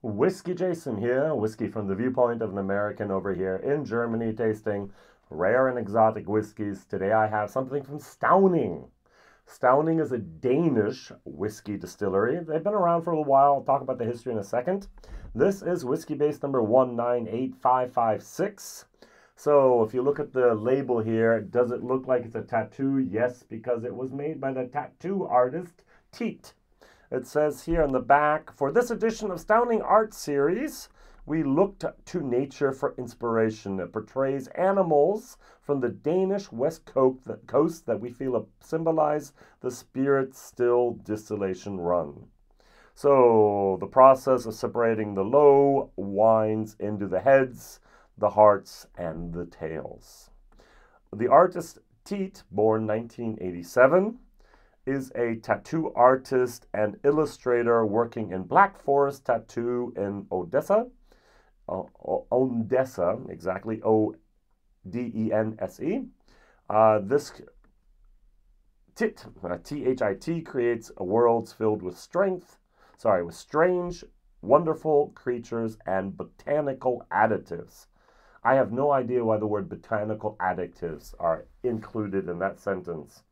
WhiskyJason here, whiskey from the viewpoint of an American over here in Germany, tasting rare and exotic whiskeys. Today I have something from Stauning. Stauning is a Danish whiskey distillery. They've been around for a little while. I'll talk about the history in a second. This is whiskey base number 198556. So if you look at the label here, does it look like it's a tattoo? Yes, because it was made by the tattoo artist Thit. It says here on the back, for this edition of Stauning Art Series, we looked to nature for inspiration. It portrays animals from the Danish west coast that we feel symbolize the spirit-still distillation run. So the process of separating the low wines into the heads, the hearts, and the tails. The artist Thit, born 1987, is a tattoo artist and illustrator working in Black Forest Tattoo in Odessa. Odessa, exactly, O-D-E-N-S-E. This Thit, T-H-I-T, creates a world filled with strange, wonderful creatures and botanical additives. I have no idea why the word botanical additives are included in that sentence.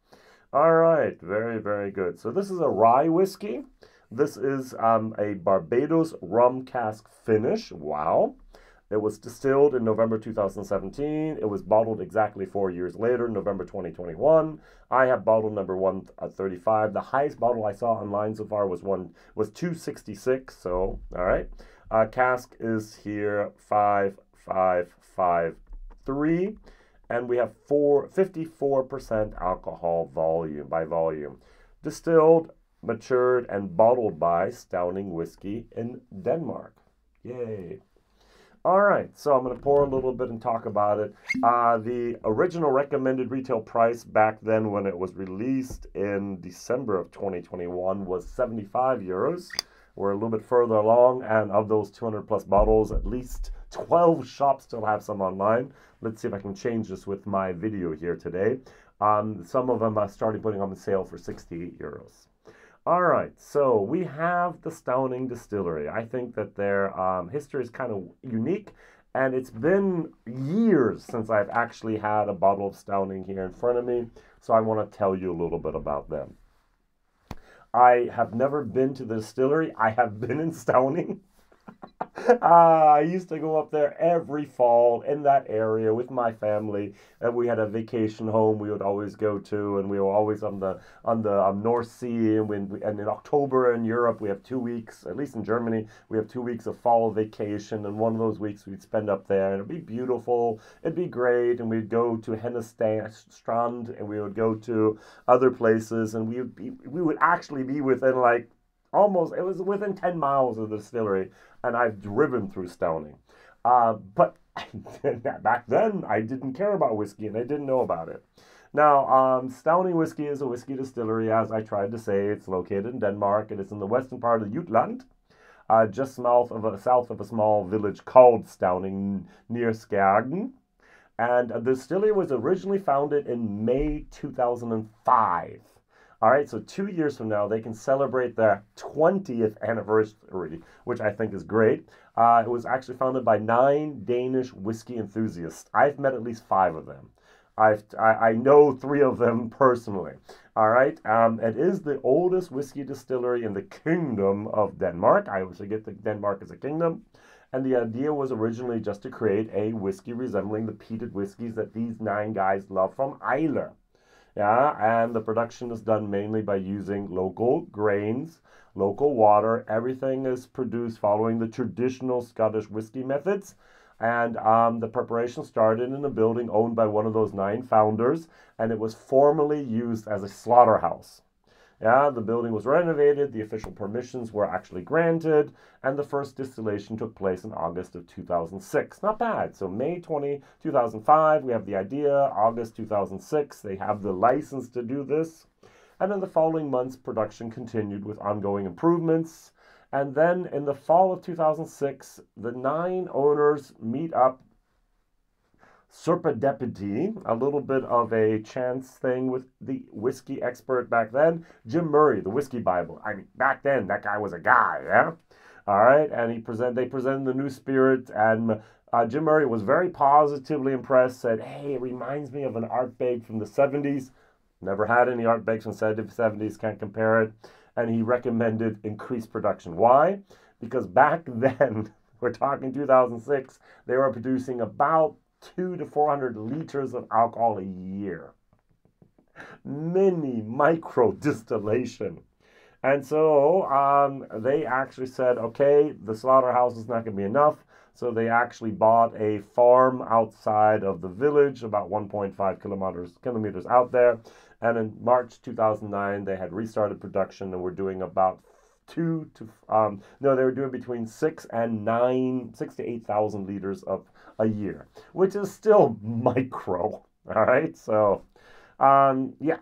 All right, very, very good. So this is a rye whiskey. This is a Barbados Rum Cask Finish. Wow. It was distilled in November 2017. It was bottled exactly 4 years later, November 2021. I have bottle number 135. The highest bottle I saw online so far was 266. So, all right. Cask is here 5553. And we have 54% alcohol by volume. Distilled, matured, and bottled by Stauning Whiskey in Denmark. Yay. All right, so I'm going to pour a little bit and talk about it. The original recommended retail price back then when it was released in December of 2021 was 75 euros. We're a little bit further along, and of those 200 plus bottles, at least 12 shops still have some online. Let's see if I can change this with my video here today. Some of them started putting on sale for 68 euros. All right, so we have the Stauning Distillery. I think that their history is kind of unique, and it's been years since I've actually had a bottle of Stauning here in front of me, so I want to tell you a little bit about them. I have never been to the distillery. I have been in Stauning. I used to go up there every fall in that area with my family, and we had a vacation home we would always go to, and we were always on the North Sea, and in October in Europe we have 2 weeks, at least in Germany, we have 2 weeks of fall vacation, and one of those weeks we'd spend up there, and it'd be beautiful, it'd be great, and we'd go to Strand, and we would go to other places, and we would actually be within it was within 10 miles of the distillery, and I've driven through Stauning. But back then, I didn't care about whiskey, and I didn't know about it. Now, Stauning Whiskey is a whiskey distillery, as I tried to say. It's located in Denmark, and it's in the western part of Jutland, just south of a small village called Stauning, near Skagen. And the distillery was originally founded in May 2005. All right, so 2 years from now, they can celebrate their 20th anniversary, which I think is great. It was actually founded by 9 Danish whiskey enthusiasts. I've met at least 5 of them. I know 3 of them personally. All right, it is the oldest whiskey distillery in the Kingdom of Denmark. I always forget that Denmark is a kingdom. And the idea was originally just to create a whiskey resembling the peated whiskeys that these 9 guys love from Islay. Yeah, and the production is done mainly by using local grains, local water. Everything is produced following the traditional Scottish whiskey methods. And the preparation started in a building owned by one of those 9 founders, and it was formerly used as a slaughterhouse. Yeah, the building was renovated, the official permissions were actually granted, and the first distillation took place in August of 2006. Not bad. So May 2005, we have the idea. August 2006, they have the license to do this. And in the following months, production continued with ongoing improvements. And then in the fall of 2006, the 9 owners meet up serendipity, a little bit of a chance thing with the whiskey expert back then, Jim Murray, the Whiskey Bible. I mean, back then, that guy was a guy, yeah? All right, and they presented the new spirit, and Jim Murray was very positively impressed, said, hey, it reminds me of an Ardbeg from the 70s. Never had any Ardbegs from the 70s, can't compare it. And he recommended increased production. Why? Because back then, we're talking 2006, they were producing about 200 to 400 liters of alcohol a year. Mini micro distillation. And so they actually said, okay, the slaughterhouse is not going to be enough. So they actually bought a farm outside of the village, about 1.5 kilometers out there. And in March 2009, they had restarted production and were doing about they were doing between 6 to 8,000 liters of a year, which is still micro. All right. So, yeah.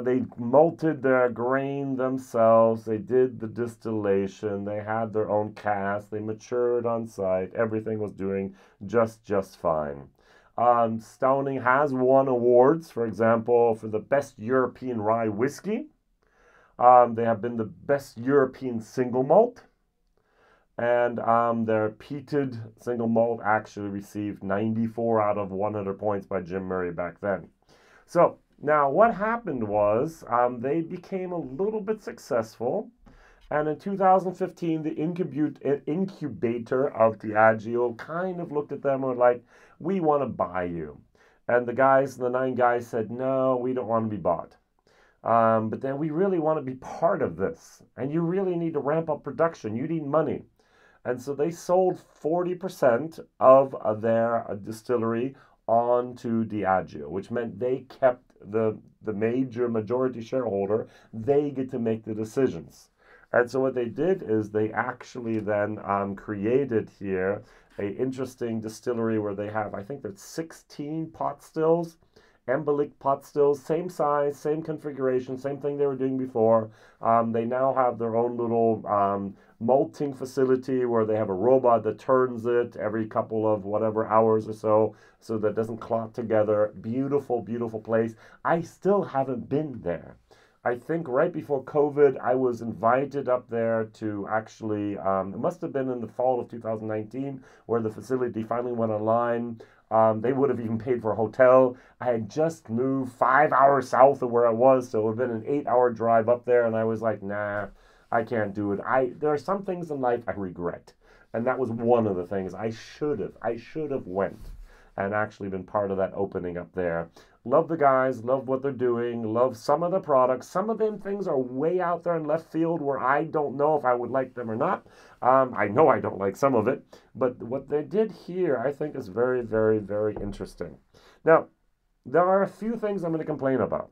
They malted their grain themselves. They did the distillation. They had their own cask. They matured on site. Everything was doing just fine. Stauning has won awards, for example, for the best European rye whiskey. They have been the best European single malt. And their peated single malt actually received 94 out of 100 points by Jim Murray back then. So, now, what happened was they became a little bit successful, and in 2015, the incubator of Diageo kind of looked at them and were like, we want to buy you. And the 9 guys said, no, we don't want to be bought. But then we really want to be part of this, and you really need to ramp up production. You need money. And so they sold 40% of their distillery on to Diageo, which meant they kept the majority shareholder. They get to make the decisions. And so what they did is they actually then created here a interesting distillery where they have, I think there's 16 pot stills, embolic pot stills, same size, same configuration, same thing they were doing before. They now have their own little malting facility where they have a robot that turns it every couple of whatever hours or so that it doesn't clot together. Beautiful, beautiful place. I still haven't been there. I think right before COVID, I was invited up there to actually, it must have been in the fall of 2019, where the facility finally went online. They would have even paid for a hotel. I had just moved 5 hours south of where I was, so it would have been an 8-hour drive up there, and I was like, nah, I can't do it. There are some things in life I regret, and that was one of the things. I should have went and actually been part of that opening up there. Love the guys, love what they're doing, love some of the products. Some of them things are way out there in left field where I don't know if I would like them or not. I know I don't like some of it, but what they did here I think is very, very, very interesting. Now, there are a few things I'm going to complain about.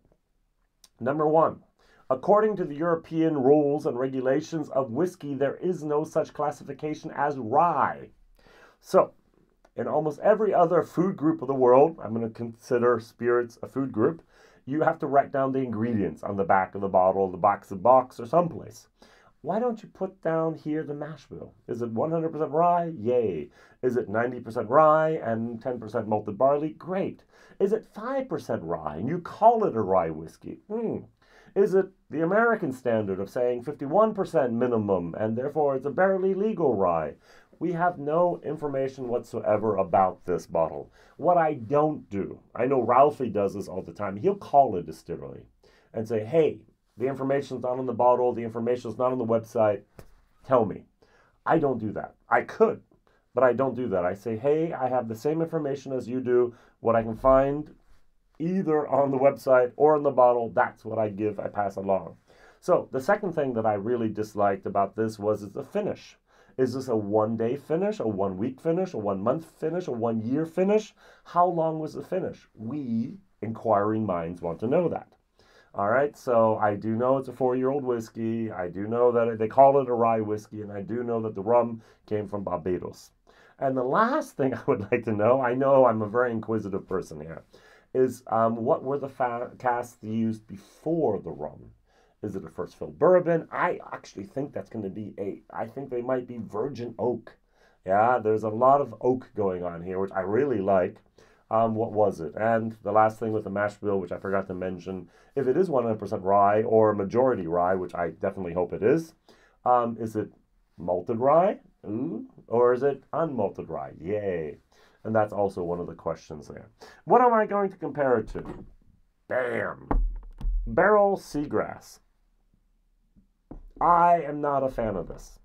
Number one, according to the European rules and regulations of whiskey, there is no such classification as rye. So, in almost every other food group of the world, I'm going to consider spirits a food group, you have to write down the ingredients on the back of the bottle, the box, or someplace. Why don't you put down here the mash bill? Is it 100% rye? Yay. Is it 90% rye and 10% malted barley? Great. Is it 5% rye and you call it a rye whiskey? Is it the American standard of saying 51% minimum and therefore it's a barely legal rye? We have no information whatsoever about this bottle. What I don't do, I know Ralphie does this all the time, he'll call a distillery and say, hey, the information's not on the bottle, the information's not on the website, tell me. I don't do that. I could, but I don't do that. I say, hey, I have the same information as you do. What I can find either on the website or on the bottle, that's what I pass along. So the second thing that I really disliked about this was the finish. Is this a 1-day finish, a 1-week finish, a 1-month finish, a 1-year finish? How long was the finish? We, inquiring minds, want to know that. All right, so I do know it's a 4-year-old whiskey. I do know that they call it a rye whiskey, and I do know that the rum came from Barbados. And the last thing I would like to know I'm a very inquisitive person here, is what were the casks used before the rum? Is it a first fill bourbon? I actually think that's going to be I think they might be virgin oak. Yeah, there's a lot of oak going on here, which I really like. What was it? And the last thing with the mash bill, which I forgot to mention, if it is 100% rye or majority rye, which I definitely hope it is it Malted rye? Ooh. Or is it unmalted rye? Yay. And that's also one of the questions there. What am I going to compare it to? Bam. Barrel seagrass. I am not a fan of this.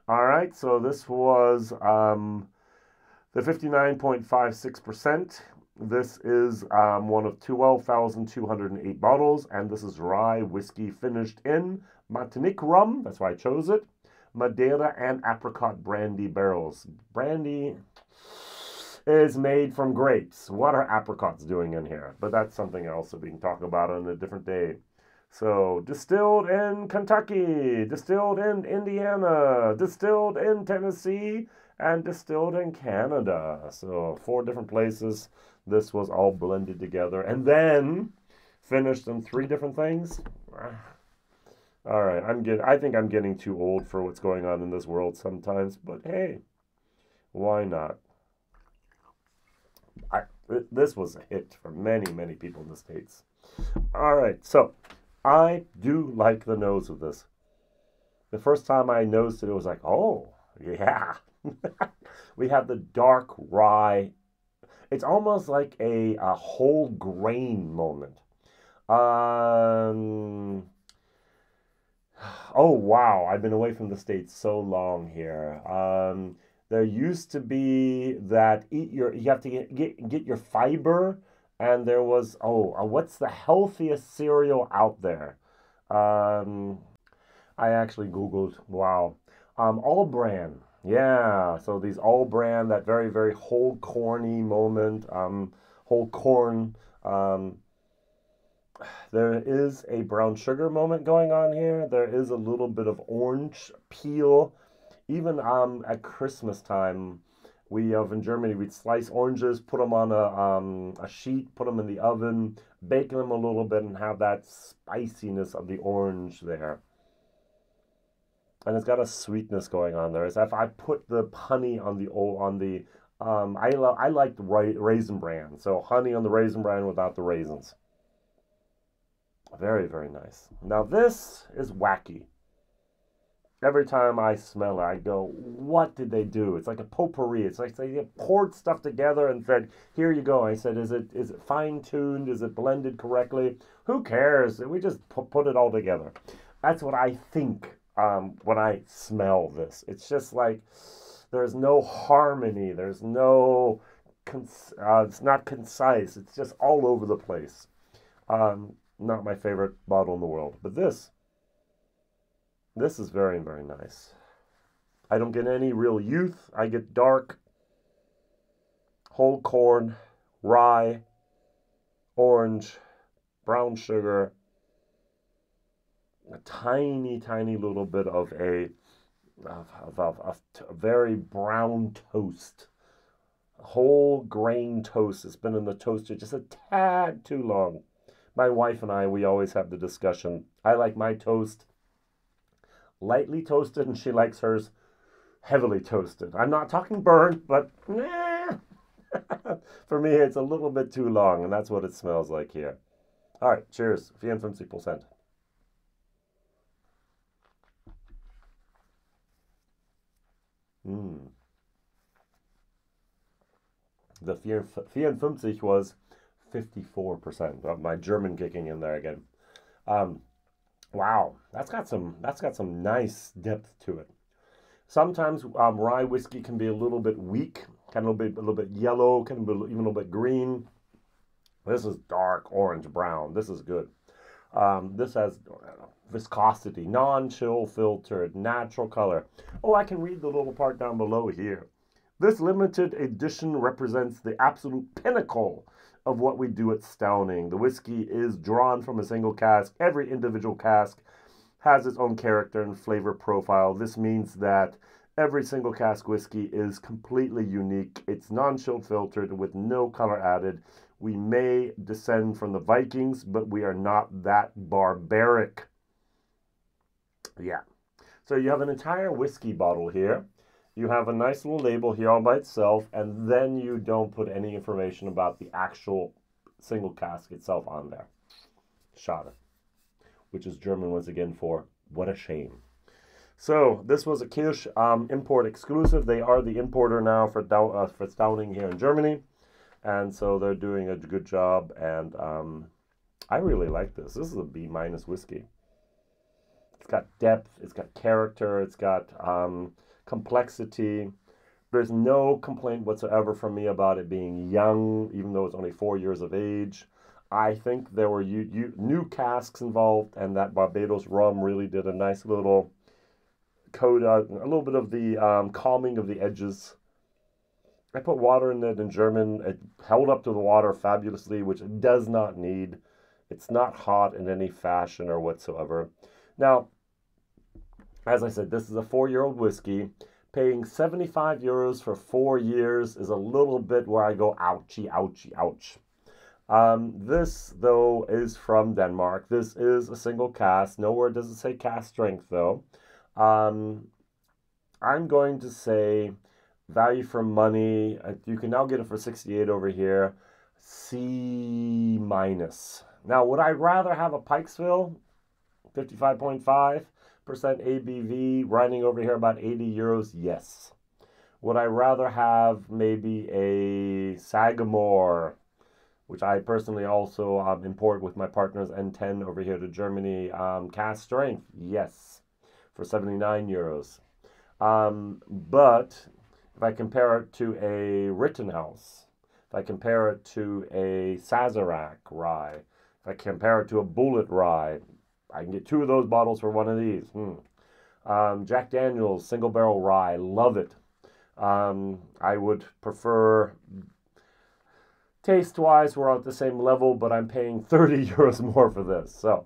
All right, so this was the 59.56%. This is one of 12,208 bottles, and this is rye whiskey finished in Martinique rum. That's why I chose it. Madeira and apricot brandy barrels. Brandy is made from grapes. What are apricots doing in here? But that's something else that we can talk about on a different day. So, distilled in Kentucky, distilled in Indiana, distilled in Tennessee, and distilled in Canada. So, 4 different places. This was all blended together and then finished in 3 different things. All right, I think I'm getting too old for what's going on in this world sometimes, but hey, why not? This was a hit for many, many people in the States. All right, so I do like the nose of this. The first time I noticed it, it was like, oh, yeah. We have the dark rye. It's almost like a whole grain moment. Oh, wow. I've been away from the States so long here. There used to be that you have to get your fiber. And there was, what's the healthiest cereal out there? I actually Googled, wow. All Bran. Yeah, so these All Bran, that very, very whole corny moment, whole corn. There is a brown sugar moment going on here. There is a little bit of orange peel. Even at Christmas time, in Germany, we'd slice oranges, put them on a sheet, put them in the oven, bake them a little bit, and have that spiciness of the orange there. And it's got a sweetness going on there. As if I put the honey on I like raisin bran, so honey on the raisin bran without the raisins. Very, very nice. Now this is wacky. Every time I smell it, I go, what did they do? It's like a potpourri. It's like they poured stuff together and said, here you go. I said, is it fine-tuned? Is it blended correctly? Who cares? We just put it all together. That's what I think when I smell this. It's just like there's no harmony. There's no, it's not concise. It's just all over the place. Not my favorite bottle in the world. But this is very, very nice. I don't get any real youth. I get dark, whole corn, rye, orange, brown sugar, a tiny, tiny little bit of a very brown toast. Whole grain toast. It's been in the toaster just a tad too long. My wife and I, we always have the discussion. I like my toast lightly toasted, and she likes hers heavily toasted. I'm not talking burnt, but for me, it's a little bit too long, and that's what it smells like here. All right, cheers. 54%. The 54 was 54%. My German kicking in there again. Wow, that's got some nice depth to it. Sometimes rye whiskey can be a little bit weak, can a little bit yellow, can be even a little bit green. This is dark orange brown. This is good. This has viscosity, non-chill filtered, natural color. Oh, I can read the little part down below here. This limited edition represents the absolute pinnacle of what we do at Stauning. The whiskey is drawn from a single cask. Every individual cask has its own character and flavor profile. This means that every single cask whiskey is completely unique. It's non-chilled filtered with no color added. We may descend from the Vikings, but we are not that barbaric. Yeah. So you have an entire whiskey bottle here. You have a nice little label here all by itself, and then you don't put any information about the actual single cask itself on there. Schade. Which is German once again for what a shame. So this was a Kirsch import exclusive. They are the importer now for Stauning here in Germany. And so they're doing a good job. And I really like this. This is a B- whiskey. It's got depth. It's got character. It's got complexity. There's no complaint whatsoever from me about it being young, even though it's only 4 years of age. I think there were new casks involved, and that Barbados rum really did a nice little coat, a little bit of the calming of the edges. I put water in it in German. It held up to the water fabulously, which it does not need. It's not hot in any fashion or whatsoever. Now, as I said, this is a 4-year-old whiskey. Paying 75 euros for 4 years is a little bit where I go, ouchie, ouchie, ouch. This, though, is from Denmark. This is a single cask. Nowhere does it say cask strength, though. I'm going to say value for money. You can now get it for 68 over here. C-. Now, would I rather have a Pikesville, 55.5% ABV, running over here about 80 euros? Yes. Would I rather have maybe a Sagamore, which I personally also import with my partners N10 over here to Germany, cask strength? Yes, for 79 euros. But if I compare it to a Rittenhouse, if I compare it to a Sazerac rye, if I compare it to a Bullet rye, I can get 2 of those bottles for 1 of these. Jack Daniels single barrel rye, love it. I would prefer, taste-wise, we're at the same level, but I'm paying 30 euros more for this. So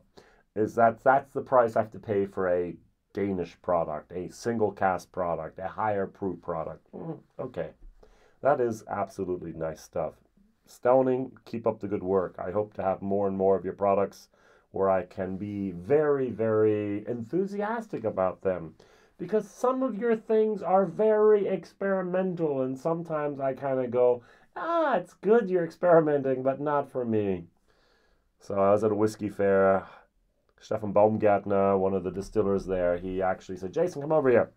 that's the price I have to pay for a Danish product, a single cask product, a higher proof product. Okay, that is absolutely nice stuff. Stauning, keep up the good work. I hope to have more and more of your products where I can be very, very enthusiastic about them. Because some of your things are very experimental, and sometimes I kind of go, it's good you're experimenting, but not for me. So I was at a whiskey fair. Stefan Baumgartner, one of the distillers there, he actually said, Jason, come over here.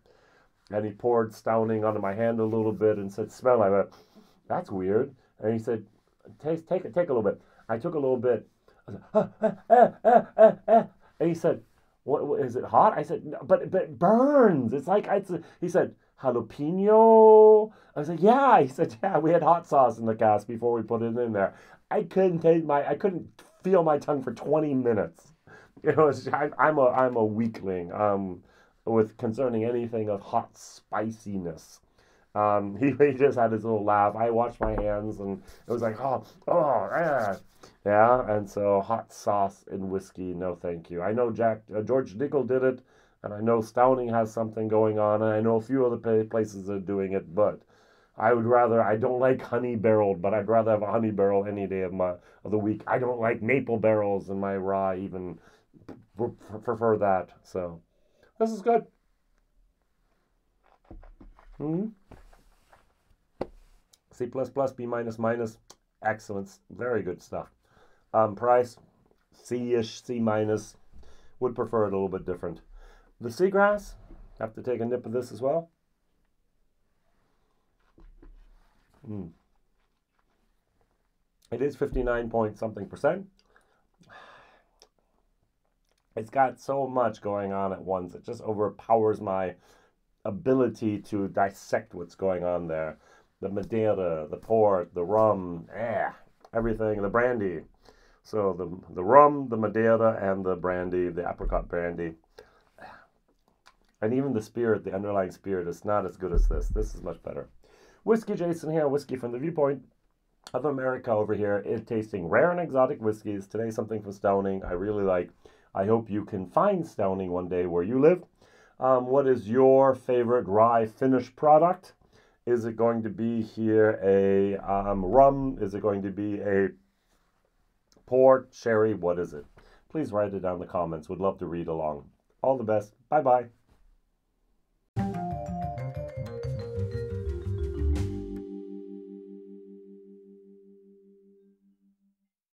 And he poured Stauning onto my hand a little bit and said, smell. I went, that's weird. And he said, take a little bit. I took a little bit. I said, and he said, what is it hot? I said, no, but it burns. It's like, he said, jalapeno. I was like, yeah. He said, yeah, we had hot sauce in the cask before we put it in there. I couldn't feel my tongue for 20 minutes. You know, I'm a weakling with concerning anything of hot spiciness. He just had his little laugh. I washed my hands and it was like, yeah. And so hot sauce in whiskey, no thank you. I know George Dickel did it, and I know Stauning has something going on, and I know a few other places are doing it, but I don't like honey barreled, but I'd rather have a honey barrel any day of the week. I don't like maple barrels in my rye, even prefer that. So this is good. C++, B-, excellent, very good stuff. Price, C-ish, C-. Would prefer it a little bit different. The seagrass, have to take a nip of this as well. It is 59 point something percent. It's got so much going on at once. It just overpowers my ability to dissect what's going on there. The Madeira, the port, the rum, everything, the brandy. So the rum, the Madeira, and the brandy, the apricot brandy. And even the spirit, the underlying spirit, is not as good as this. This is much better. WhiskyJason here, whiskey from the viewpoint of America over here, is tasting rare and exotic whiskeys. Today, something from Stauning I really like. I hope you can find Stauning one day where you live. What is your favorite rye finish product? Is it going to be here a rum? Is it going to be a port, sherry? What is it? Please write it down in the comments. Would love to read along. All the best. Bye-bye.